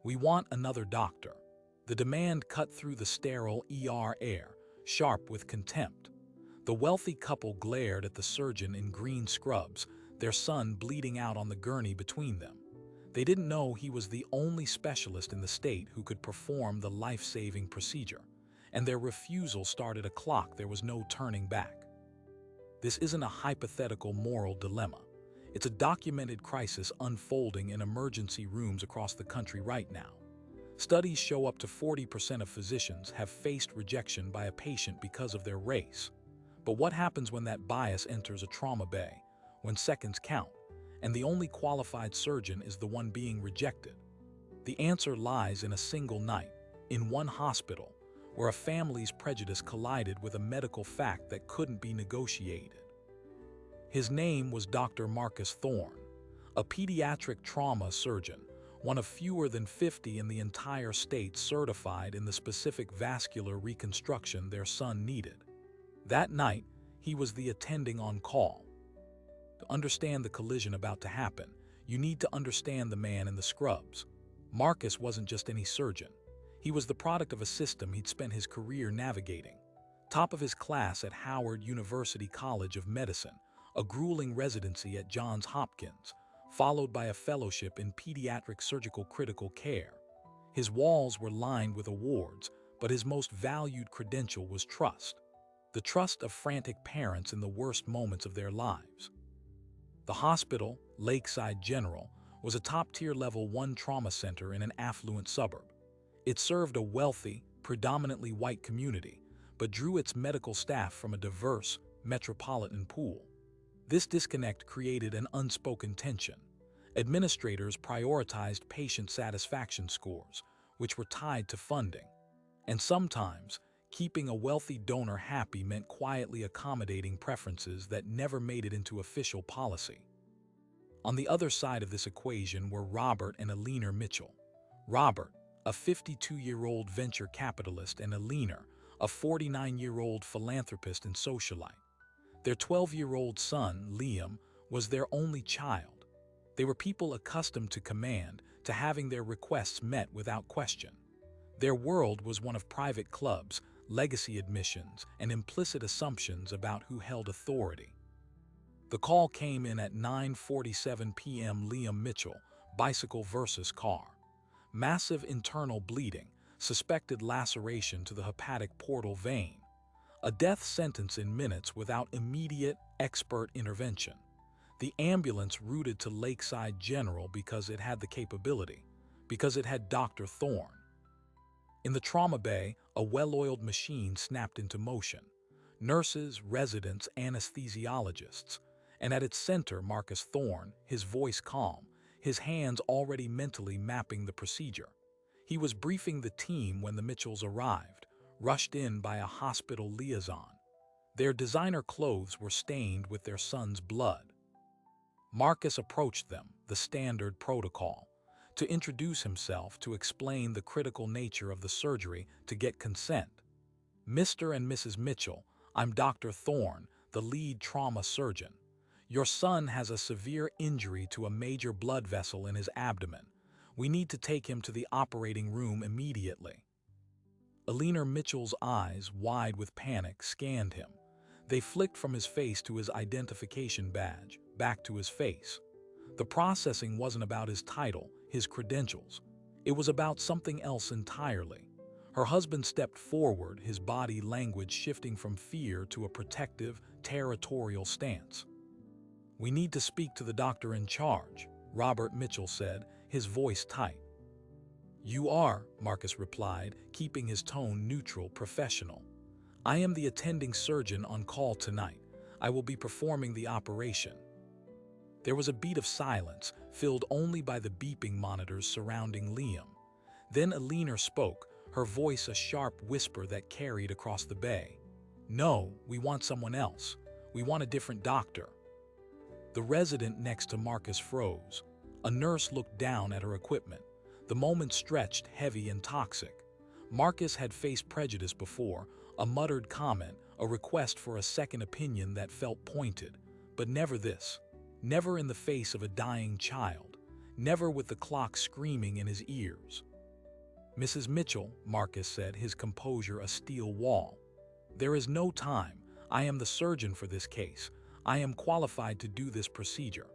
"We want another doctor." The demand cut through the sterile ER air, sharp with contempt. The wealthy couple glared at the surgeon in green scrubs, their son bleeding out on the gurney between them. They didn't know he was the only specialist in the state who could perform the life-saving procedure, and their refusal started a clock there was no turning back. This isn't a hypothetical moral dilemma. It's a documented crisis unfolding in emergency rooms across the country right now. Studies show up to 40% of physicians have faced rejection by a patient because of their race. But what happens when that bias enters a trauma bay, when seconds count, and the only qualified surgeon is the one being rejected? The answer lies in a single night, in one hospital, where a family's prejudice collided with a medical fact that couldn't be negotiated. His name was Dr. Marcus Thorne, a pediatric trauma surgeon, one of fewer than 50 in the entire state certified in the specific vascular reconstruction their son needed. That night, he was the attending on call. To understand the collision about to happen, you need to understand the man in the scrubs. Marcus wasn't just any surgeon. He was the product of a system he'd spent his career navigating. Top of his class at Howard University College of Medicine, a grueling residency at Johns Hopkins, followed by a fellowship in pediatric surgical critical care. His walls were lined with awards, but his most valued credential was trust. The trust of frantic parents in the worst moments of their lives. The hospital, Lakeside General, was a top-tier Level 1 trauma center in an affluent suburb. It served a wealthy, predominantly white community, but drew its medical staff from a diverse, metropolitan pool. This disconnect created an unspoken tension. Administrators prioritized patient satisfaction scores, which were tied to funding. And sometimes, keeping a wealthy donor happy meant quietly accommodating preferences that never made it into official policy. On the other side of this equation were Robert and Eleanor Mitchell. Robert, a 52-year-old venture capitalist, and Eleanor, a 49-year-old philanthropist and socialite. Their 12-year-old son, Liam, was their only child. They were people accustomed to command, to having their requests met without question. Their world was one of private clubs, legacy admissions, and implicit assumptions about who held authority. The call came in at 9:47 p.m. Liam Mitchell, bicycle versus car. Massive internal bleeding, suspected laceration to the hepatic portal vein. A death sentence in minutes without immediate, expert intervention. The ambulance routed to Lakeside General because it had the capability, because it had Dr. Thorne. In the trauma bay, a well-oiled machine snapped into motion. Nurses, residents, anesthesiologists, and at its center Marcus Thorne, his voice calm, his hands already mentally mapping the procedure. He was briefing the team when the Mitchells arrived, rushed in by a hospital liaison. Their designer clothes were stained with their son's blood. Marcus approached them, the standard protocol, to introduce himself, to explain the critical nature of the surgery, to get consent. "Mr. and Mrs. Mitchell, I'm Dr. Thorne, the lead trauma surgeon. Your son has a severe injury to a major blood vessel in his abdomen. We need to take him to the operating room immediately." Eleanor Mitchell's eyes, wide with panic, scanned him. They flicked from his face to his identification badge, back to his face. The processing wasn't about his title, his credentials. It was about something else entirely. Her husband stepped forward, his body language shifting from fear to a protective, territorial stance. "We need to speak to the doctor in charge," Robert Mitchell said, his voice tight. "You are," Marcus replied, keeping his tone neutral, professional. "I am the attending surgeon on call tonight. I will be performing the operation." There was a beat of silence, filled only by the beeping monitors surrounding Liam. Then Eleanor spoke, her voice a sharp whisper that carried across the bay. "No, we want someone else. We want a different doctor." The resident next to Marcus froze. A nurse looked down at her equipment. The moment stretched, heavy and toxic. Marcus had faced prejudice before, a muttered comment, a request for a second opinion that felt pointed, but never this. Never in the face of a dying child. never with the clock screaming in his ears. "Mrs. Mitchell," Marcus said, his composure a steel wall. "There is no time. I am the surgeon for this case. I am qualified to do this procedure."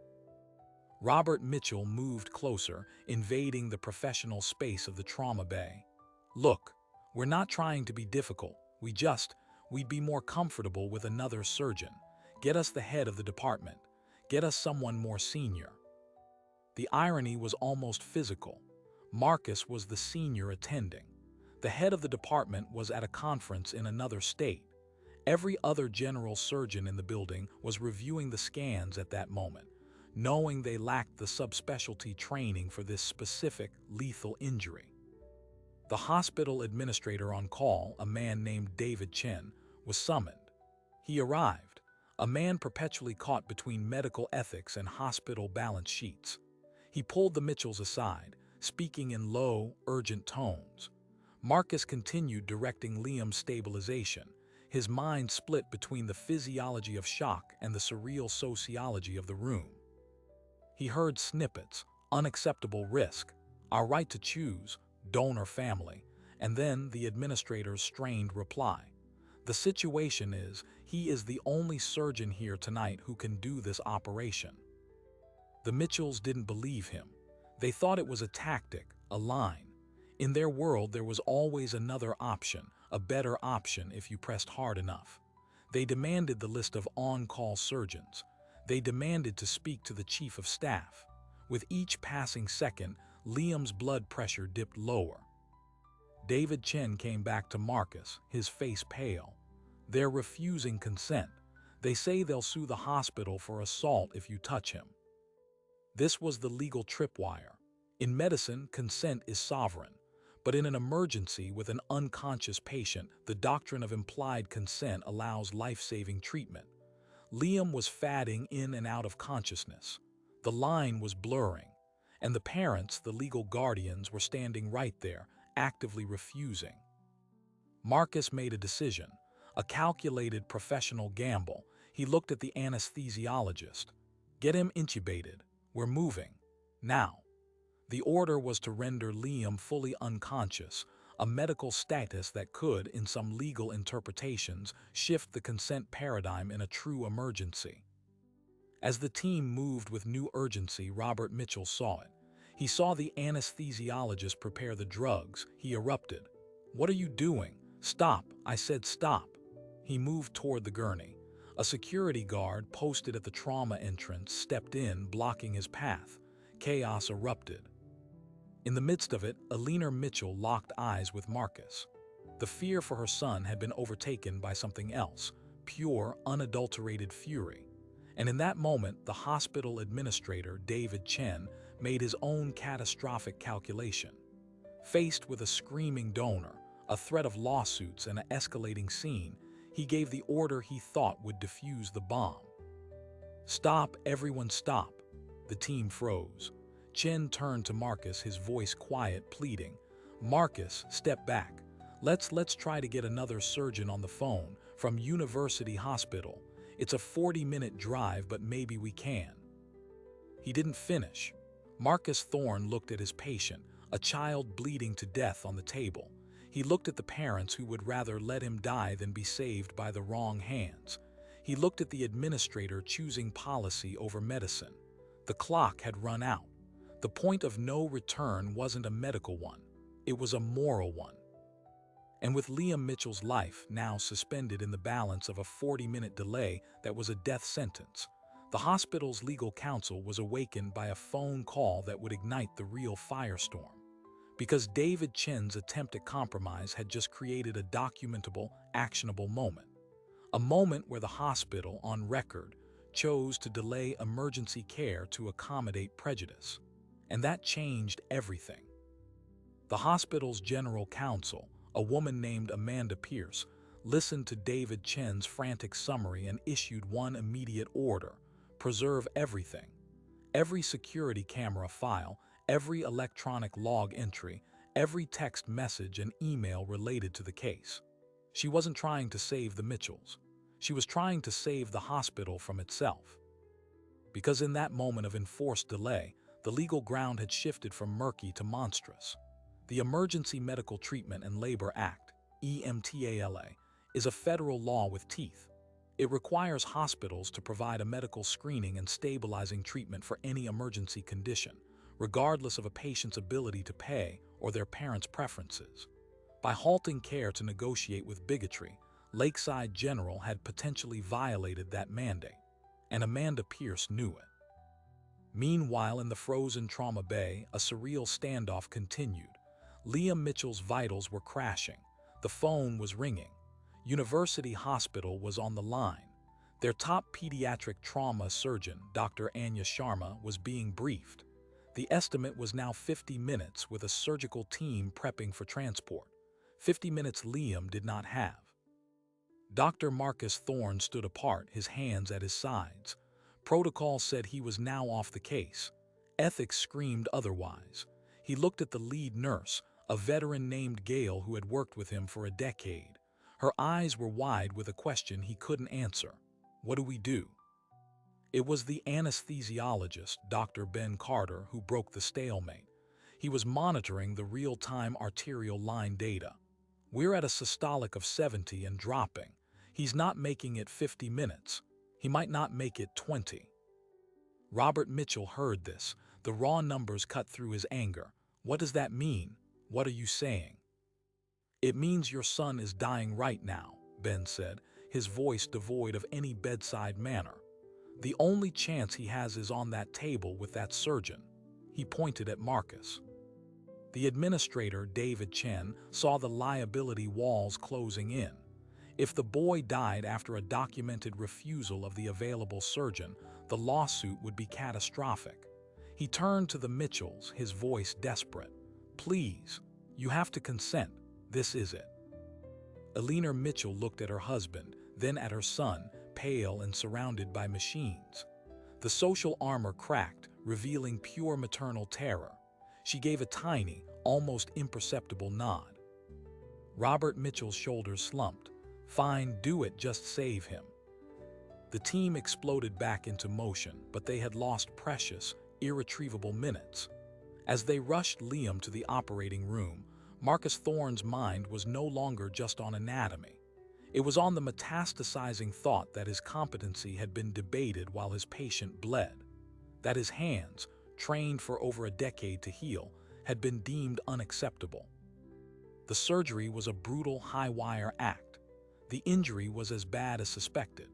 Robert Mitchell moved closer, invading the professional space of the trauma bay. "Look, we're not trying to be difficult. We'd be more comfortable with another surgeon. Get us the head of the department. Get us someone more senior." The irony was almost physical. Marcus was the senior attending. The head of the department was at a conference in another state. Every other general surgeon in the building was reviewing the scans at that moment, knowing they lacked the subspecialty training for this specific lethal injury. The hospital administrator on call, a man named David Chen, was summoned. He arrived, a man perpetually caught between medical ethics and hospital balance sheets. He pulled the Mitchells aside, speaking in low, urgent tones. Marcus continued directing Liam's stabilization, his mind split between the physiology of shock and the surreal sociology of the room. He heard snippets: unacceptable risk, our right to choose, donor family, and then the administrator's strained reply. "The situation is, he is the only surgeon here tonight who can do this operation." The Mitchells didn't believe him. They thought it was a tactic, a line. In their world, there was always another option, a better option if you pressed hard enough. They demanded the list of on-call surgeons. They demanded to speak to the chief of staff. With each passing second, Liam's blood pressure dipped lower. David Chen came back to Marcus, his face pale. "They're refusing consent. They say they'll sue the hospital for assault if you touch him." This was the legal tripwire. In medicine, consent is sovereign. But in an emergency with an unconscious patient, the doctrine of implied consent allows life-saving treatment. Liam was fading in and out of consciousness. The line was blurring. And the parents, the legal guardians, were standing right there, actively refusing. Marcus made a decision, a calculated professional gamble. He looked at the anesthesiologist. "Get him intubated. We're moving. Now." The order was to render Liam fully unconscious, a medical status that could, in some legal interpretations, shift the consent paradigm in a true emergency. As the team moved with new urgency, Robert Mitchell saw it. He saw the anesthesiologist prepare the drugs. He erupted. "What are you doing? Stop! I said stop!" He moved toward the gurney. A security guard posted at the trauma entrance stepped in, blocking his path. Chaos erupted. In the midst of it, Alina Mitchell locked eyes with Marcus. The fear for her son had been overtaken by something else, pure, unadulterated fury. And in that moment, the hospital administrator, David Chen, made his own catastrophic calculation. Faced with a screaming donor, a threat of lawsuits, and an escalating scene, he gave the order he thought would defuse the bomb. "Stop, everyone stop." The team froze. Chen turned to Marcus, his voice quiet, pleading. "Marcus, step back. Let's try to get another surgeon on the phone from University Hospital. It's a 40-minute drive, but maybe we can." He didn't finish. Marcus Thorne looked at his patient, a child bleeding to death on the table. He looked at the parents who would rather let him die than be saved by the wrong hands. He looked at the administrator choosing policy over medicine. The clock had run out. The point of no return wasn't a medical one. It was a moral one. And with Liam Mitchell's life now suspended in the balance of a 40-minute delay that was a death sentence, the hospital's legal counsel was awakened by a phone call that would ignite the real firestorm. Because David Chen's attempt at compromise had just created a documentable, actionable moment. A moment where the hospital, on record, chose to delay emergency care to accommodate prejudice. And that changed everything. The hospital's general counsel, a woman named Amanda Pierce, listened to David Chen's frantic summary and issued one immediate order: preserve everything. Every security camera file, every electronic log entry, every text message and email related to the case. She wasn't trying to save the Mitchells. She was trying to save the hospital from itself. Because in that moment of enforced delay, The legal ground had shifted from murky to monstrous. The Emergency Medical Treatment and Labor Act, EMTALA, is a federal law with teeth. It requires hospitals to provide a medical screening and stabilizing treatment for any emergency condition, regardless of a patient's ability to pay or their parents' preferences. By halting care to negotiate with bigotry, Lakeside General had potentially violated that mandate, and Amanda Pierce knew it. Meanwhile, in the frozen Trauma Bay, a surreal standoff continued. Liam Mitchell's vitals were crashing. The phone was ringing. University Hospital was on the line. Their top pediatric trauma surgeon, Dr. Anya Sharma, was being briefed. The estimate was now 50 minutes with a surgical team prepping for transport. 50 minutes Liam did not have. Dr. Marcus Thorne stood apart, his hands at his sides. Protocol said he was now off the case. Ethics screamed otherwise. He looked at the lead nurse, a veteran named Gail who had worked with him for a decade. Her eyes were wide with a question he couldn't answer. What do we do? It was the anesthesiologist, Dr. Ben Carter, who broke the stalemate. He was monitoring the real-time arterial line data. We're at a systolic of 70 and dropping. He's not making it 50 minutes. He might not make it 20. Robert Mitchell heard this. The raw numbers cut through his anger. What does that mean? What are you saying? It means your son is dying right now, Ben said, his voice devoid of any bedside manner. The only chance he has is on that table with that surgeon. He pointed at Marcus. The administrator, David Chen, saw the liability walls closing in. If the boy died after a documented refusal of the available surgeon, the lawsuit would be catastrophic. He turned to the Mitchells, his voice desperate. Please, you have to consent. This is it. Alina Mitchell looked at her husband, then at her son, pale and surrounded by machines. The social armor cracked, revealing pure maternal terror. She gave a tiny, almost imperceptible nod. Robert Mitchell's shoulders slumped. Fine, do it, just save him. The team exploded back into motion, but they had lost precious, irretrievable minutes. As they rushed Liam to the operating room, Marcus Thorne's mind was no longer just on anatomy. It was on the metastasizing thought that his competency had been debated while his patient bled, that his hands, trained for over a decade to heal, had been deemed unacceptable. The surgery was a brutal high-wire act. The injury was as bad as suspected.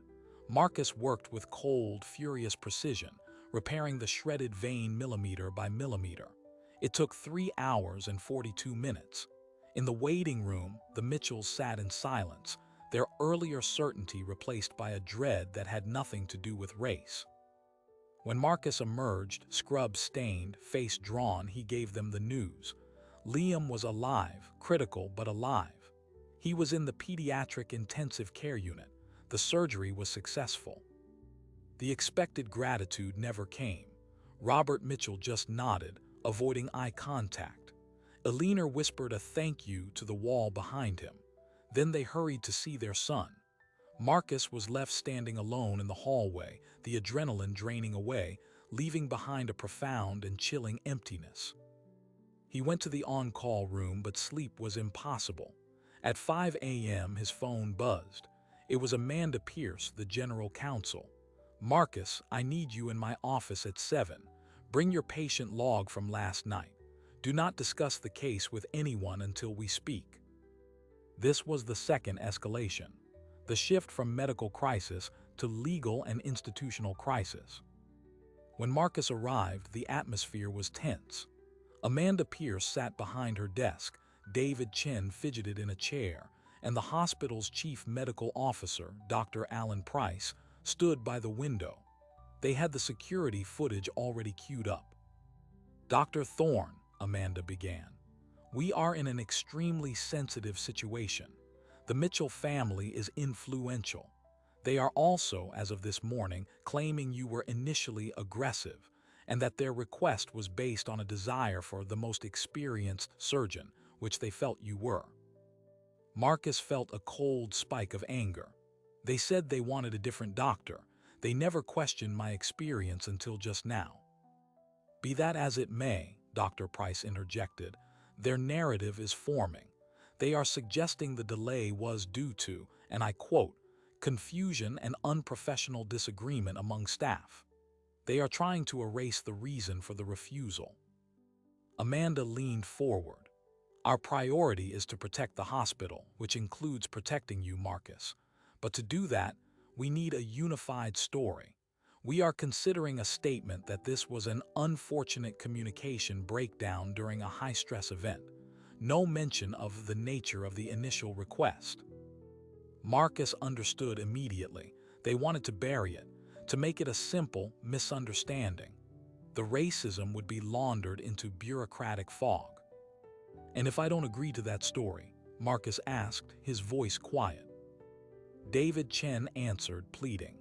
Marcus worked with cold, furious precision, repairing the shredded vein millimeter by millimeter. It took 3 hours and 42 minutes. In the waiting room, the Mitchells sat in silence, their earlier certainty replaced by a dread that had nothing to do with race. When Marcus emerged, scrub-stained, face drawn, he gave them the news. Liam was alive, critical but alive. He was in the pediatric intensive care unit. The surgery was successful. The expected gratitude never came. Robert Mitchell just nodded, avoiding eye contact. Alina whispered a thank you to the wall behind him. Then they hurried to see their son. Marcus was left standing alone in the hallway, the adrenaline draining away, leaving behind a profound and chilling emptiness. He went to the on-call room, but sleep was impossible. At 5 a.m., his phone buzzed. It was Amanda Pierce, the general counsel. Marcus, I need you in my office at 7. Bring your patient log from last night. Do not discuss the case with anyone until we speak. This was the second escalation, the shift from medical crisis to legal and institutional crisis. When Marcus arrived, the atmosphere was tense. Amanda Pierce sat behind her desk, David Chen fidgeted in a chair, and the hospital's chief medical officer, Dr. Alan Price, stood by the window. They had the security footage already queued up. Dr. Thorne, Amanda began, we are in an extremely sensitive situation. The Mitchell family is influential. They are also, as of this morning, claiming you were initially aggressive and that their request was based on a desire for the most experienced surgeon, which they felt you were. Marcus felt a cold spike of anger. They said they wanted a different doctor. They never questioned my experience until just now. Be that as it may, Dr. Price interjected, their narrative is forming. They are suggesting the delay was due to, and I quote, confusion and unprofessional disagreement among staff. They are trying to erase the reason for the refusal. Amanda leaned forward. Our priority is to protect the hospital, which includes protecting you, Marcus. But to do that, we need a unified story. We are considering a statement that this was an unfortunate communication breakdown during a high-stress event. No mention of the nature of the initial request. Marcus understood immediately. They wanted to bury it, to make it a simple misunderstanding. The racism would be laundered into bureaucratic fog. And if I don't agree to that story, Marcus asked, his voice quiet. David Chen answered, pleading.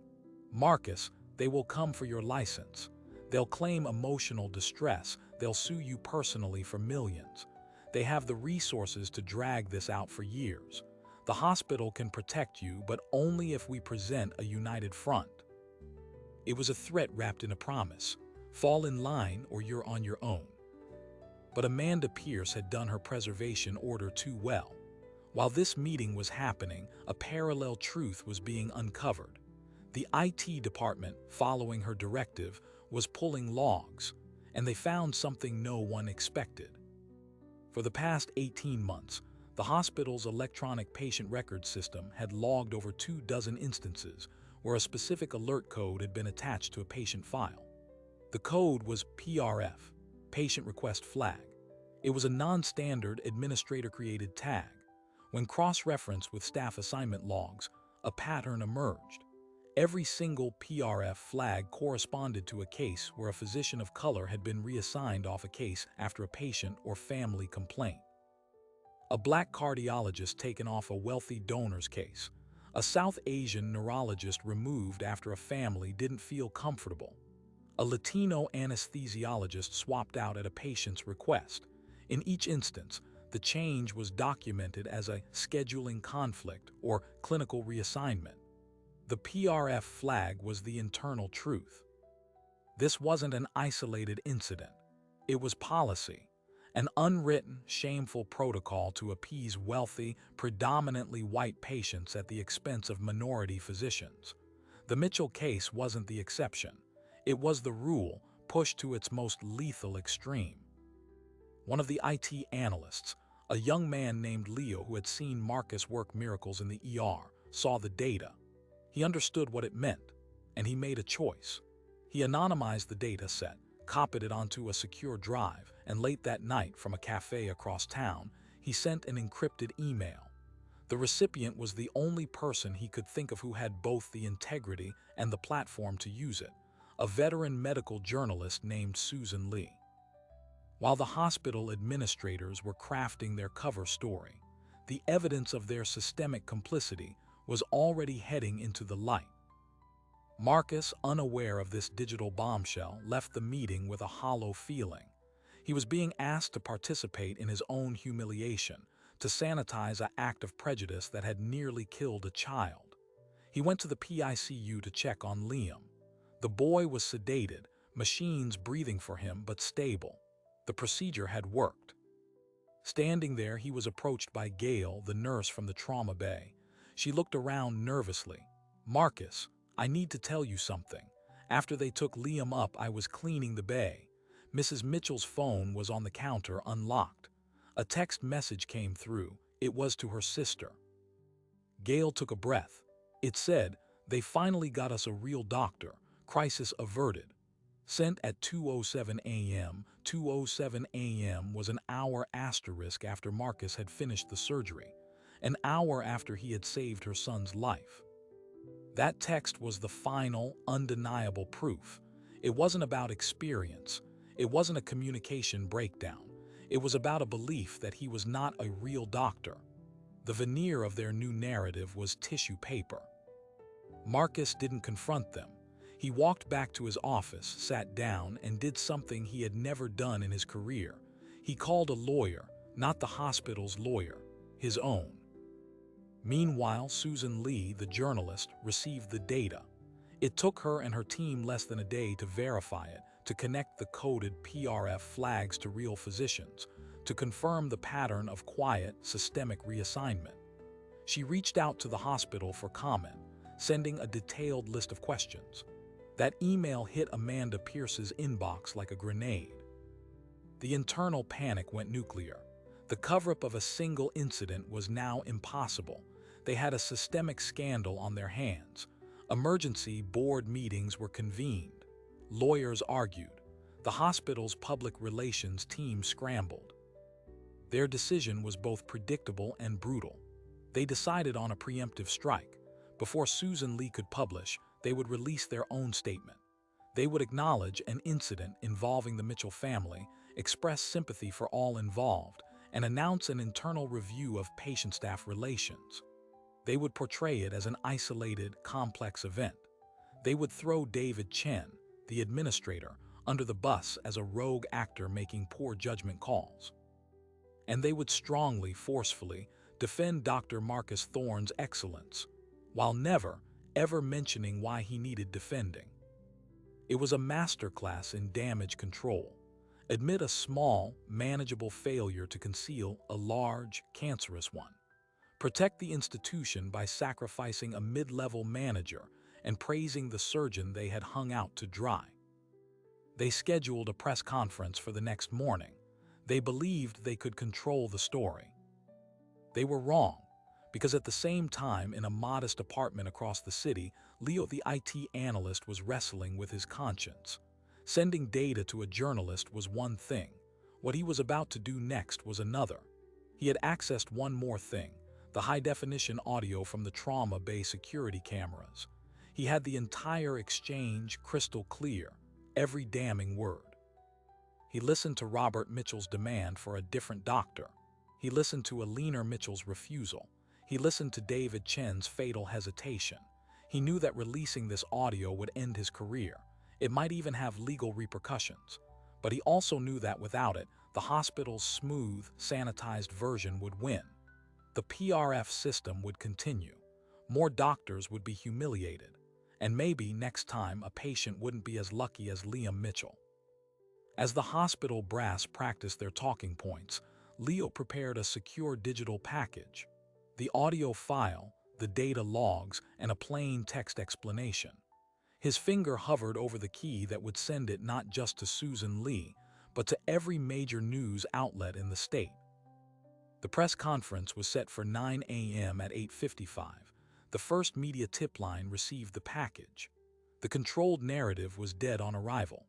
Marcus, they will come for your license. They'll claim emotional distress. They'll sue you personally for millions. They have the resources to drag this out for years. The hospital can protect you, but only if we present a united front. It was a threat wrapped in a promise. Fall in line or you're on your own. But Amanda Pierce had done her preservation order too well. While this meeting was happening, a parallel truth was being uncovered. The IT department, following her directive, was pulling logs, and they found something no one expected. For the past 18 months, the hospital's electronic patient record system had logged over 24 instances where a specific alert code had been attached to a patient file. The code was PRF, Patient Request Flag. It was a non-standard administrator-created tag. When cross-referenced with staff assignment logs, a pattern emerged. Every single PRF flag corresponded to a case where a physician of color had been reassigned off a case after a patient or family complaint. A black cardiologist taken off a wealthy donor's case. A South Asian neurologist removed after a family didn't feel comfortable. A Latino anesthesiologist swapped out at a patient's request. In each instance, the change was documented as a scheduling conflict or clinical reassignment. The PRF flag was the internal truth. This wasn't an isolated incident. It was policy, an unwritten, shameful protocol to appease wealthy, predominantly white patients at the expense of minority physicians. The Mitchell case wasn't the exception. It was the rule, pushed to its most lethal extreme. One of the IT analysts, a young man named Leo who had seen Marcus work miracles in the ER, saw the data. He understood what it meant, and he made a choice. He anonymized the data set, copied it onto a secure drive, and late that night from a cafe across town, he sent an encrypted email. The recipient was the only person he could think of who had both the integrity and the platform to use it, a veteran medical journalist named Susan Lee. While the hospital administrators were crafting their cover story, the evidence of their systemic complicity was already heading into the light. Marcus, unaware of this digital bombshell, left the meeting with a hollow feeling. He was being asked to participate in his own humiliation, to sanitize an act of prejudice that had nearly killed a child. He went to the PICU to check on Liam. The boy was sedated, machines breathing for him but stable. The procedure had worked. Standing there, he was approached by Gail, the nurse from the trauma bay. She looked around nervously. Marcus, I need to tell you something. After they took Liam up, I was cleaning the bay. Mrs. Mitchell's phone was on the counter, unlocked. A text message came through. It was to her sister. Gail took a breath. It said, "They finally got us a real doctor. Crisis averted." Sent at 2:07 a.m. 2:07 a.m. was an hour asterisk after Marcus had finished the surgery, an hour after he had saved her son's life. That text was the final, undeniable proof. It wasn't about experience. It wasn't a communication breakdown. It was about a belief that he was not a real doctor. The veneer of their new narrative was tissue paper. Marcus didn't confront them. He walked back to his office, sat down, and did something he had never done in his career. He called a lawyer, not the hospital's lawyer, his own. Meanwhile, Susan Lee, the journalist, received the data. It took her and her team less than a day to verify it, to connect the coded PRF flags to real physicians, to confirm the pattern of quiet, systemic reassignment. She reached out to the hospital for comment, sending a detailed list of questions. That email hit Amanda Pierce's inbox like a grenade. The internal panic went nuclear. The cover-up of a single incident was now impossible. They had a systemic scandal on their hands. Emergency board meetings were convened. Lawyers argued. The hospital's public relations team scrambled. Their decision was both predictable and brutal. They decided on a preemptive strike. Before Susan Lee could publish, they would release their own statement. They would acknowledge an incident involving the Mitchell family, express sympathy for all involved, and announce an internal review of patient-staff relations. They would portray it as an isolated, complex event. They would throw David Chen, the administrator, under the bus as a rogue actor making poor judgment calls. And they would strongly, forcefully, defend Dr. Marcus Thorne's excellence, while never, ever mentioning why he needed defending. It was a masterclass in damage control. Admit a small, manageable failure to conceal a large, cancerous one. Protect the institution by sacrificing a mid-level manager and praising the surgeon they had hung out to dry. They scheduled a press conference for the next morning. They believed they could control the story. They were wrong, because at the same time, in a modest apartment across the city, Leo, the IT analyst, was wrestling with his conscience. Sending data to a journalist was one thing. What he was about to do next was another. He had accessed one more thing, the high-definition audio from the trauma bay security cameras. He had the entire exchange crystal clear, every damning word. He listened to Robert Mitchell's demand for a different doctor. He listened to Alina Mitchell's refusal. He listened to David Chen's fatal hesitation. He knew that releasing this audio would end his career. It might even have legal repercussions. But he also knew that without it, the hospital's smooth, sanitized version would win. The PRF system would continue. More doctors would be humiliated. And maybe next time a patient wouldn't be as lucky as Liam Mitchell. As the hospital brass practiced their talking points, Leo prepared a secure digital package. The audio file, the data logs, and a plain text explanation. His finger hovered over the key that would send it not just to Susan Lee, but to every major news outlet in the state. The press conference was set for 9 a.m. at 8:55. The first media tip line received the package. The controlled narrative was dead on arrival.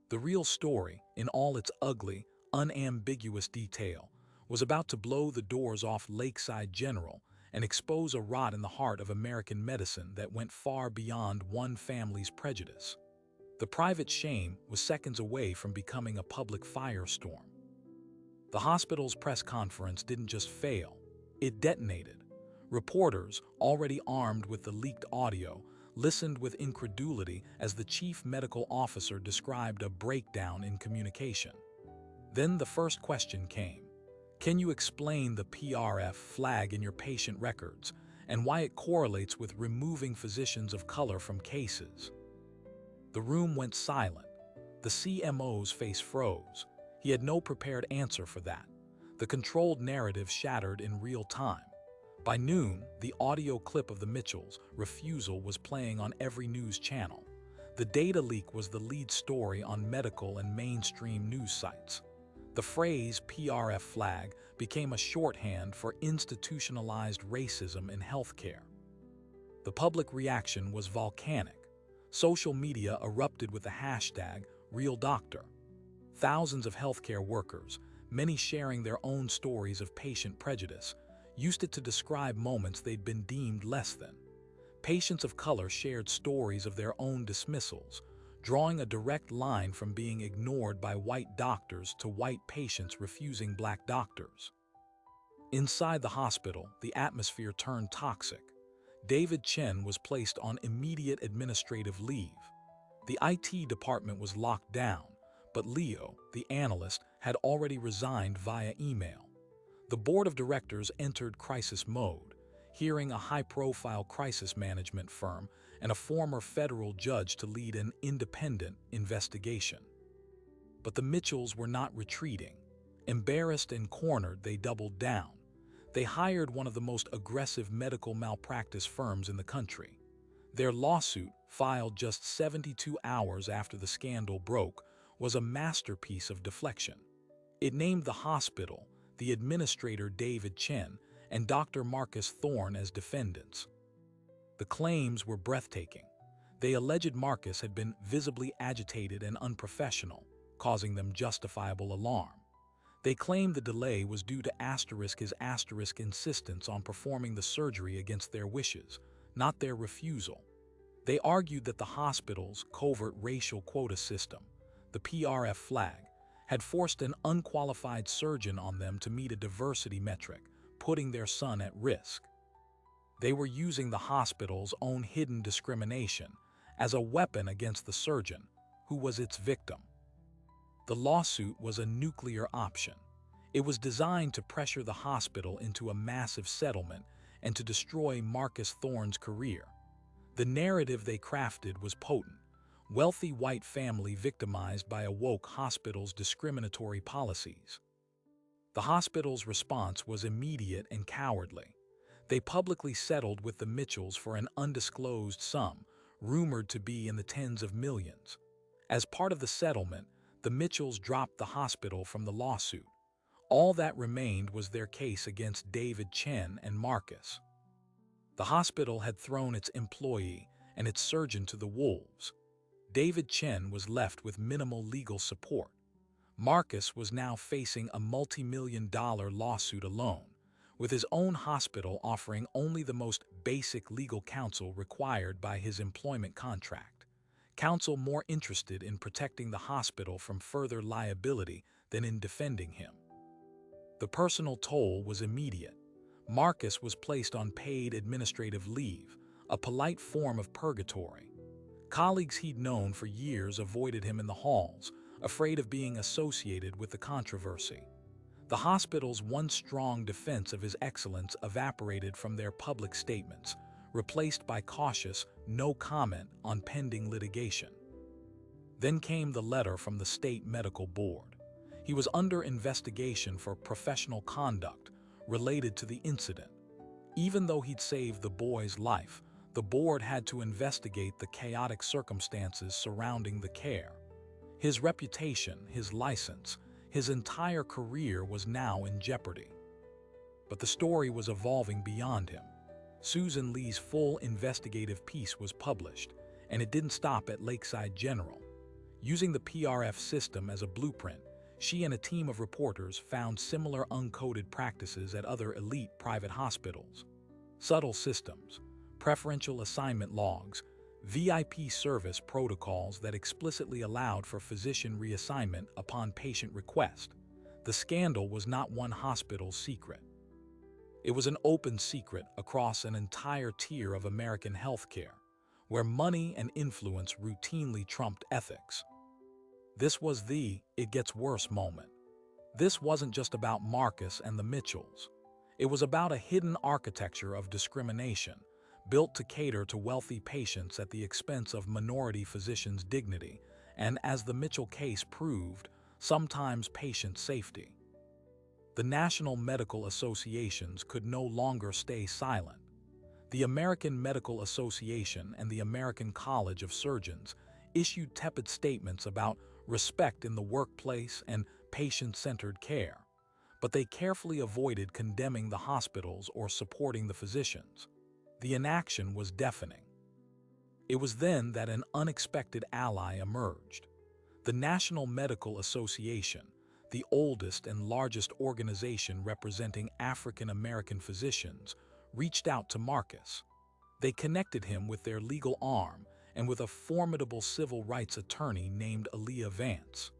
The real story, in all its ugly, unambiguous detail, was about to blow the doors off Lakeside General and expose a rot in the heart of American medicine that went far beyond one family's prejudice. The private shame was seconds away from becoming a public firestorm. The hospital's press conference didn't just fail, it detonated. Reporters, already armed with the leaked audio, listened with incredulity as the chief medical officer described a breakdown in communication. Then the first question came. Can you explain the PRF flag in your patient records and why it correlates with removing physicians of color from cases? The room went silent. The CMO's face froze. He had no prepared answer for that. The controlled narrative shattered in real time. By noon, the audio clip of the Mitchells' refusal was playing on every news channel. The data leak was the lead story on medical and mainstream news sites. The phrase PRF flag became a shorthand for institutionalized racism in healthcare. The public reaction was volcanic. Social media erupted with the hashtag #RealDoctor. Thousands of healthcare workers, many sharing their own stories of patient prejudice, used it to describe moments they'd been deemed less than. Patients of color shared stories of their own dismissals, drawing a direct line from being ignored by white doctors to white patients refusing black doctors. Inside the hospital, the atmosphere turned toxic. David Chen was placed on immediate administrative leave. The IT department was locked down, but Leo, the analyst, had already resigned via email. The board of directors entered crisis mode, hiring a high-profile crisis management firm and a former federal judge to lead an independent investigation. But the Mitchells were not retreating. Embarrassed and cornered, they doubled down. They hired one of the most aggressive medical malpractice firms in the country. Their lawsuit, filed just 72 hours after the scandal broke, was a masterpiece of deflection. It named the hospital, the administrator David Chen, and Dr. Marcus Thorne as defendants. The claims were breathtaking. They alleged Marcus had been visibly agitated and unprofessional, causing them justifiable alarm. They claimed the delay was due to his insistence on performing the surgery against their wishes, not their refusal. They argued that the hospital's covert racial quota system, the PRF flag, had forced an unqualified surgeon on them to meet a diversity metric, putting their son at risk. They were using the hospital's own hidden discrimination as a weapon against the surgeon, who was its victim. The lawsuit was a nuclear option. It was designed to pressure the hospital into a massive settlement and to destroy Marcus Thorne's career. The narrative they crafted was potent. Wealthy white family victimized by a woke hospital's discriminatory policies. The hospital's response was immediate and cowardly. They publicly settled with the Mitchells for an undisclosed sum, rumored to be in the tens of millions. As part of the settlement, the Mitchells dropped the hospital from the lawsuit. All that remained was their case against David Chen and Marcus. The hospital had thrown its employee and its surgeon to the wolves. David Chen was left with minimal legal support. Marcus was now facing a multi-million-dollar lawsuit alone, with his own hospital offering only the most basic legal counsel required by his employment contract. Counsel more interested in protecting the hospital from further liability than in defending him. The personal toll was immediate. Marcus was placed on paid administrative leave, a polite form of purgatory. Colleagues he'd known for years avoided him in the halls, afraid of being associated with the controversy. The hospital's once strong defense of his excellence evaporated from their public statements, replaced by cautious, no comment on pending litigation. Then came the letter from the state medical board. He was under investigation for professional conduct related to the incident. Even though he'd saved the boy's life, the board had to investigate the chaotic circumstances surrounding the care. His reputation, his license, his entire career was now in jeopardy. But the story was evolving beyond him. Susan Lee's full investigative piece was published, and it didn't stop at Lakeside General. Using the PRF system as a blueprint, she and a team of reporters found similar uncoded practices at other elite private hospitals. Subtle systems, preferential assignment logs, VIP service protocols that explicitly allowed for physician reassignment upon patient request. The scandal was not one hospital's secret. It was an open secret across an entire tier of American healthcare, where money and influence routinely trumped ethics. This was the "it gets worse" moment. This wasn't just about Marcus and the Mitchells. It was about a hidden architecture of discrimination, built to cater to wealthy patients at the expense of minority physicians' dignity, and, as the Mitchell case proved, sometimes patient safety. The national medical associations could no longer stay silent. The American Medical Association and the American College of Surgeons issued tepid statements about respect in the workplace and patient-centered care, but they carefully avoided condemning the hospitals or supporting the physicians. The inaction was deafening. It was then that an unexpected ally emerged. The National Medical Association, the oldest and largest organization representing African American physicians, reached out to Marcus. They connected him with their legal arm and with a formidable civil rights attorney named Aaliyah Vance.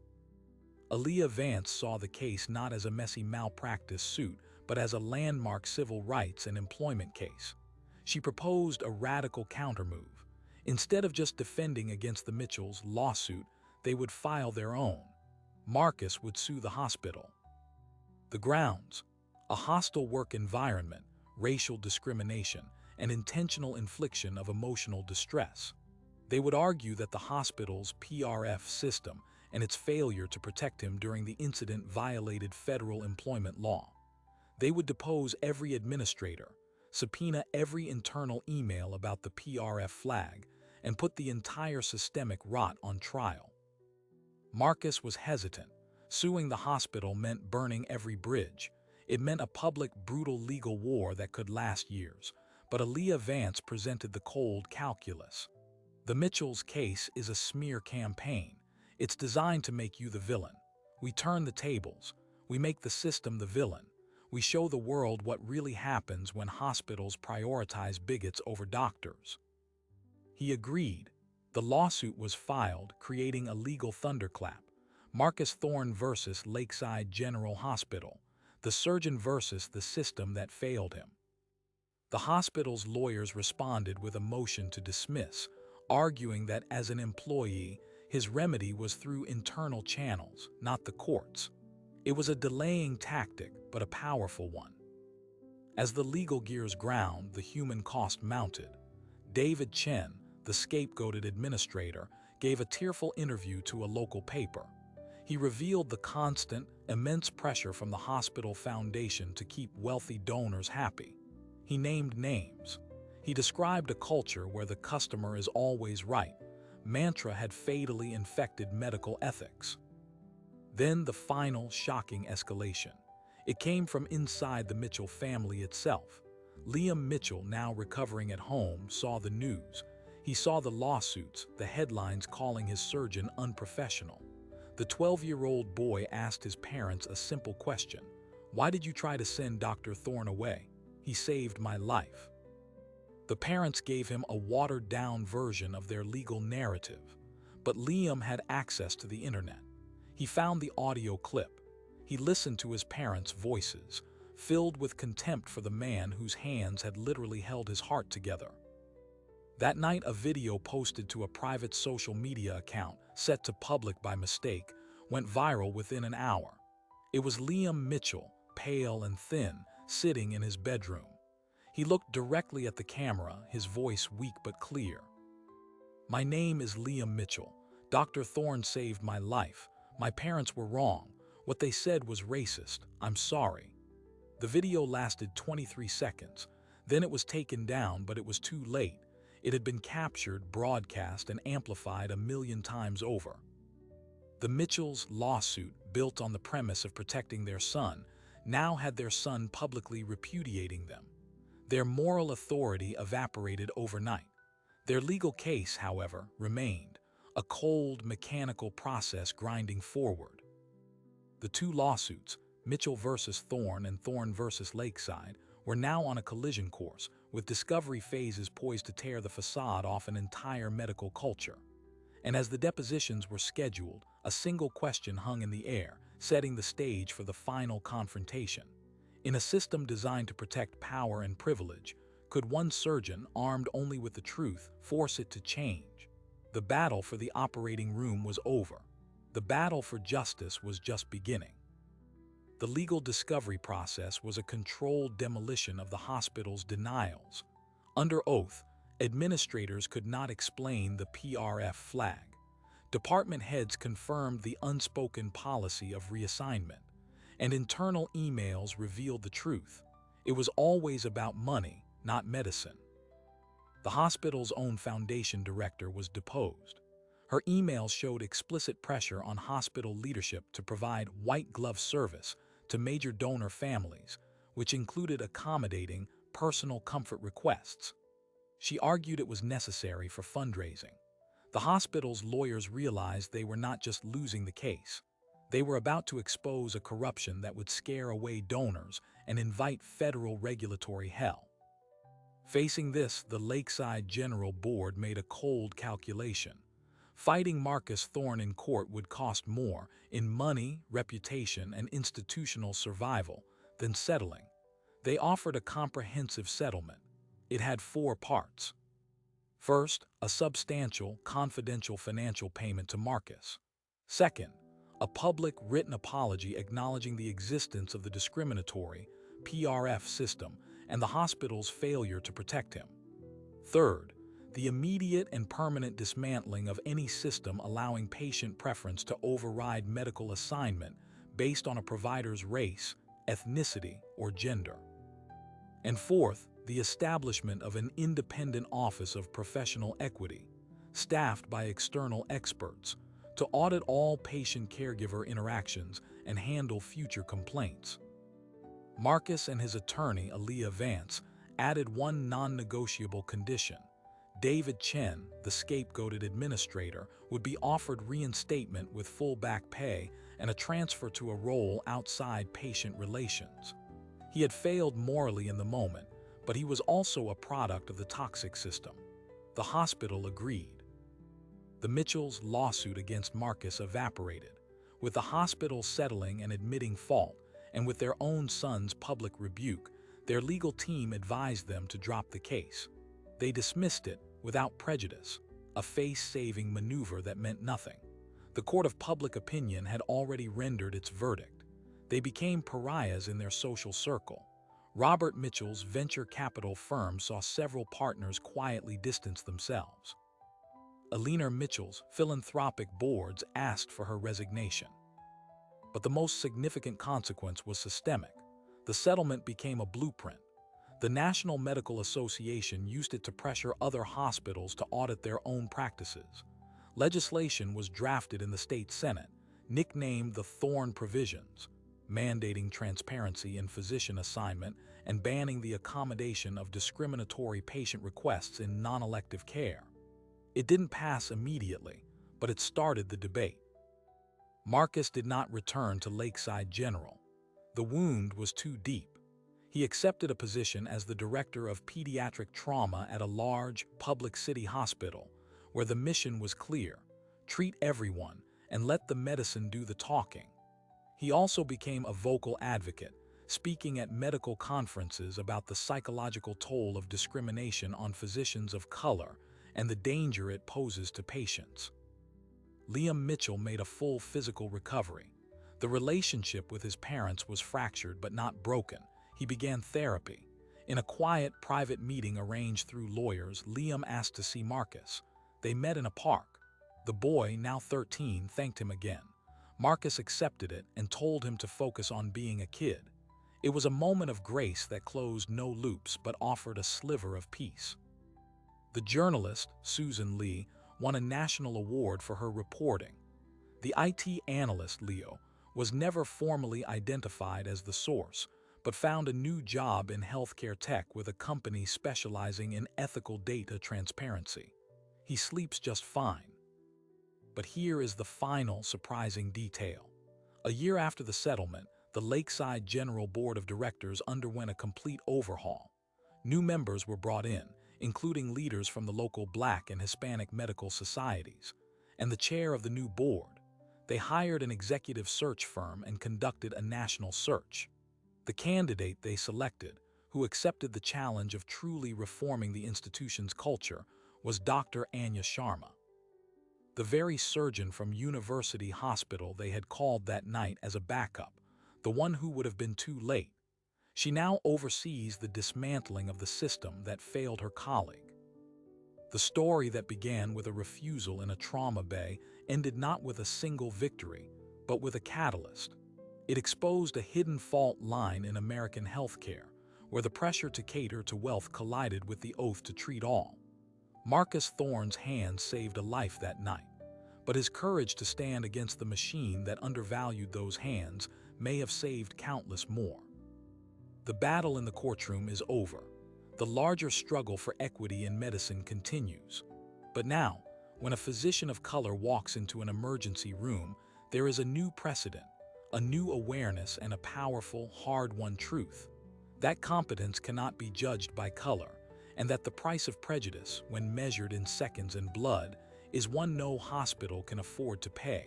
Aaliyah Vance saw the case not as a messy malpractice suit, but as a landmark civil rights and employment case. She proposed a radical countermove. Instead of just defending against the Mitchells' lawsuit, they would file their own. Marcus would sue the hospital. The grounds: a hostile work environment, racial discrimination, and intentional infliction of emotional distress. They would argue that the hospital's PRF system and its failure to protect him during the incident violated federal employment law. They would depose every administrator, subpoena every internal email about the PRF flag, and put the entire systemic rot on trial. Marcus was hesitant. Suing the hospital meant burning every bridge. It meant a public, brutal legal war that could last years. But Aaliyah Vance presented the cold calculus. The Mitchells case is a smear campaign. It's designed to make you the villain. We turn the tables. We make the system the villain. We show the world what really happens when hospitals prioritize bigots over doctors. He agreed. The lawsuit was filed, creating a legal thunderclap. Marcus Thorne versus Lakeside General Hospital, the surgeon versus the system that failed him. The hospital's lawyers responded with a motion to dismiss, arguing that as an employee, his remedy was through internal channels, not the courts. It was a delaying tactic, but a powerful one. As the legal gears ground, the human cost mounted. David Chen, the scapegoated administrator, gave a tearful interview to a local paper. He revealed the constant, immense pressure from the hospital foundation to keep wealthy donors happy. He named names. He described a culture where the customer is always right. Mantra had fatally infected medical ethics. Then the final, shocking escalation. It came from inside the Mitchell family itself. Liam Mitchell, now recovering at home, saw the news. He saw the lawsuits, the headlines calling his surgeon unprofessional. The 12-year-old boy asked his parents a simple question. "Why did you try to send Dr. Thorne away? He saved my life." The parents gave him a watered-down version of their legal narrative. But Liam had access to the internet. He found the audio clip. He listened to his parents' voices, filled with contempt for the man whose hands had literally held his heart together. That night, a video posted to a private social media account, set to public by mistake, went viral within an hour. It was Liam Mitchell, pale and thin, sitting in his bedroom. He looked directly at the camera, his voice weak but clear. "My name is Liam Mitchell. Dr. Thorne saved my life. My parents were wrong. What they said was racist. I'm sorry." The video lasted 23 seconds. Then it was taken down, but it was too late. It had been captured, broadcast, and amplified 1,000,000 times over. The Mitchells' lawsuit, built on the premise of protecting their son, now had their son publicly repudiating them. Their moral authority evaporated overnight. Their legal case, however, remained, a cold, mechanical process grinding forward. The two lawsuits, Mitchell versus Thorne and Thorne versus Lakeside, were now on a collision course, with discovery phases poised to tear the facade off an entire medical culture. And as the depositions were scheduled, a single question hung in the air, setting the stage for the final confrontation. In a system designed to protect power and privilege, could one surgeon, armed only with the truth, force it to change? The battle for the operating room was over. The battle for justice was just beginning. The legal discovery process was a controlled demolition of the hospital's denials. Under oath, administrators could not explain the PRF flag. Department heads confirmed the unspoken policy of reassignment, and internal emails revealed the truth. It was always about money, not medicine. The hospital's own foundation director was deposed. Her emails showed explicit pressure on hospital leadership to provide white-glove service to major donor families, which included accommodating personal comfort requests. She argued it was necessary for fundraising. The hospital's lawyers realized they were not just losing the case. They were about to expose a corruption that would scare away donors and invite federal regulatory hell. Facing this, the Lakeside General Board made a cold calculation. Fighting Marcus Thorne in court would cost more in money, reputation, and institutional survival than settling. They offered a comprehensive settlement. It had 4 parts. First, a substantial, confidential financial payment to Marcus. Second, a public written apology acknowledging the existence of the discriminatory PRF system and the hospital's failure to protect him. Third, the immediate and permanent dismantling of any system allowing patient preference to override medical assignment based on a provider's race, ethnicity, or gender. And fourth, the establishment of an independent office of professional equity, staffed by external experts, to audit all patient-caregiver interactions and handle future complaints. Marcus and his attorney, Aaliyah Vance, added one non-negotiable condition. David Chen, the scapegoated administrator, would be offered reinstatement with full back pay and a transfer to a role outside patient relations. He had failed morally in the moment, but he was also a product of the toxic system. The hospital agreed. The Mitchells' lawsuit against Marcus evaporated, with the hospital settling and admitting fault, and with their own son's public rebuke, their legal team advised them to drop the case. They dismissed it without prejudice, a face-saving maneuver that meant nothing. The court of public opinion had already rendered its verdict. They became pariahs in their social circle. Robert Mitchell's venture capital firm saw several partners quietly distance themselves. Alina Mitchell's philanthropic boards asked for her resignation. But the most significant consequence was systemic. The settlement became a blueprint. The National Medical Association used it to pressure other hospitals to audit their own practices. Legislation was drafted in the state Senate, nicknamed the Thorne Provisions, mandating transparency in physician assignment and banning the accommodation of discriminatory patient requests in non-elective care. It didn't pass immediately, but it started the debate. Marcus did not return to Lakeside General. The wound was too deep. He accepted a position as the director of pediatric trauma at a large, public city hospital, where the mission was clear: treat everyone and let the medicine do the talking. He also became a vocal advocate, speaking at medical conferences about the psychological toll of discrimination on physicians of color and the danger it poses to patients. Liam Mitchell made a full physical recovery. The relationship with his parents was fractured but not broken. He began therapy. In a quiet, private meeting arranged through lawyers, Liam asked to see Marcus. They met in a park. The boy, now 13, thanked him again. Marcus accepted it and told him to focus on being a kid. It was a moment of grace that closed no loops but offered a sliver of peace. The journalist, Susan Lee, won a national award for her reporting. The IT analyst, Leo, was never formally identified as the source, but found a new job in healthcare tech with a company specializing in ethical data transparency. He sleeps just fine. But here is the final surprising detail. A year after the settlement, the Lakeside General Board of Directors underwent a complete overhaul. New members were brought in, including leaders from the local Black and Hispanic medical societies, and the chair of the new board. They hired an executive search firm and conducted a national search. The candidate they selected, who accepted the challenge of truly reforming the institution's culture, was Dr. Anya Sharma, the very surgeon from University Hospital they had called that night as a backup, the one who would have been too late. She now oversees the dismantling of the system that failed her colleague. The story that began with a refusal in a trauma bay ended not with a single victory, but with a catalyst. It exposed a hidden fault line in American healthcare, where the pressure to cater to wealth collided with the oath to treat all. Marcus Thorne's hands saved a life that night, but his courage to stand against the machine that undervalued those hands may have saved countless more. The battle in the courtroom is over. The larger struggle for equity in medicine continues. But now, when a physician of color walks into an emergency room, there is a new precedent, a new awareness, and a powerful, hard-won truth. That competence cannot be judged by color, and that the price of prejudice, when measured in seconds and blood, is one no hospital can afford to pay.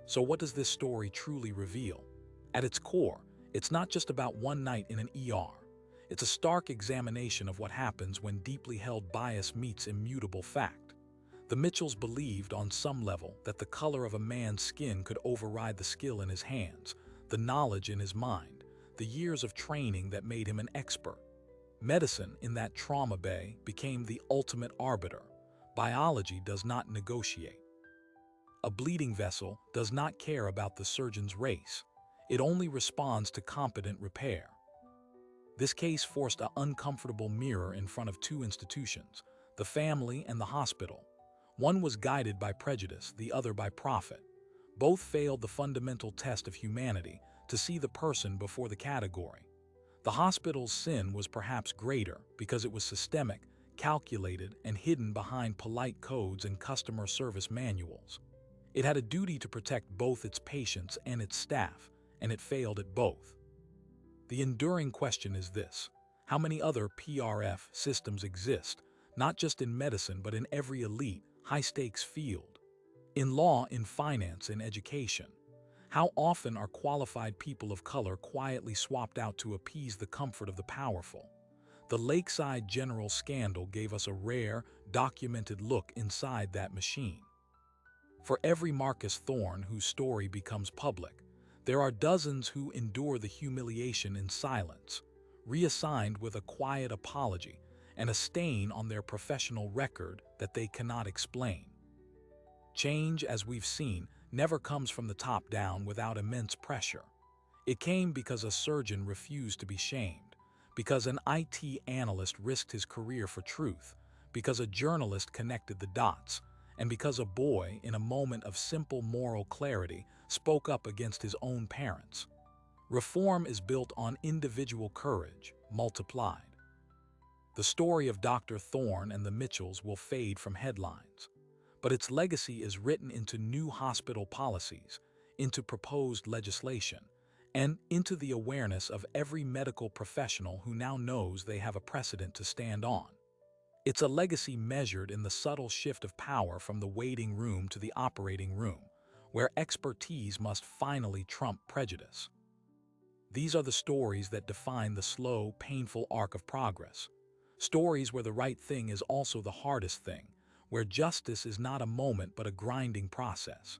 So what does this story truly reveal? At its core, it's not just about one night in an ER. It's a stark examination of what happens when deeply held bias meets immutable fact. The Mitchells believed on some level that the color of a man's skin could override the skill in his hands, the knowledge in his mind, the years of training that made him an expert. Medicine, in that trauma bay, became the ultimate arbiter. Biology does not negotiate. A bleeding vessel does not care about the surgeon's race. It only responds to competent repair. This case forced an uncomfortable mirror in front of two institutions, the family and the hospital. One was guided by prejudice, the other by profit. Both failed the fundamental test of humanity, to see the person before the category. The hospital's sin was perhaps greater because it was systemic, calculated, and hidden behind polite codes and customer service manuals. It had a duty to protect both its patients and its staff, and it failed at both. The enduring question is this: how many other PRF systems exist, not just in medicine but in every elite, high-stakes field? In law, in finance, in education. How often are qualified people of color quietly swapped out to appease the comfort of the powerful? The Lakeside General scandal gave us a rare, documented look inside that machine. For every Marcus Thorne whose story becomes public, there are dozens who endure the humiliation in silence, reassigned with a quiet apology and a stain on their professional record that they cannot explain. Change, as we've seen, never comes from the top down without immense pressure. It came because a surgeon refused to be shamed, because an IT analyst risked his career for truth, because a journalist connected the dots, and because a boy, in a moment of simple moral clarity, spoke up against his own parents. Reform is built on individual courage, multiplied. The story of Dr. Thorne and the Mitchells will fade from headlines, but its legacy is written into new hospital policies, into proposed legislation, and into the awareness of every medical professional who now knows they have a precedent to stand on. It's a legacy measured in the subtle shift of power from the waiting room to the operating room, where expertise must finally trump prejudice. These are the stories that define the slow, painful arc of progress. Stories where the right thing is also the hardest thing, where justice is not a moment but a grinding process.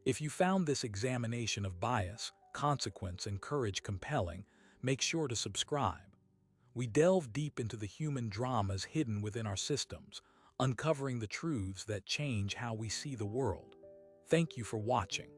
If you found this examination of bias, consequence, and courage compelling, make sure to subscribe. We delve deep into the human dramas hidden within our systems, uncovering the truths that change how we see the world. Thank you for watching.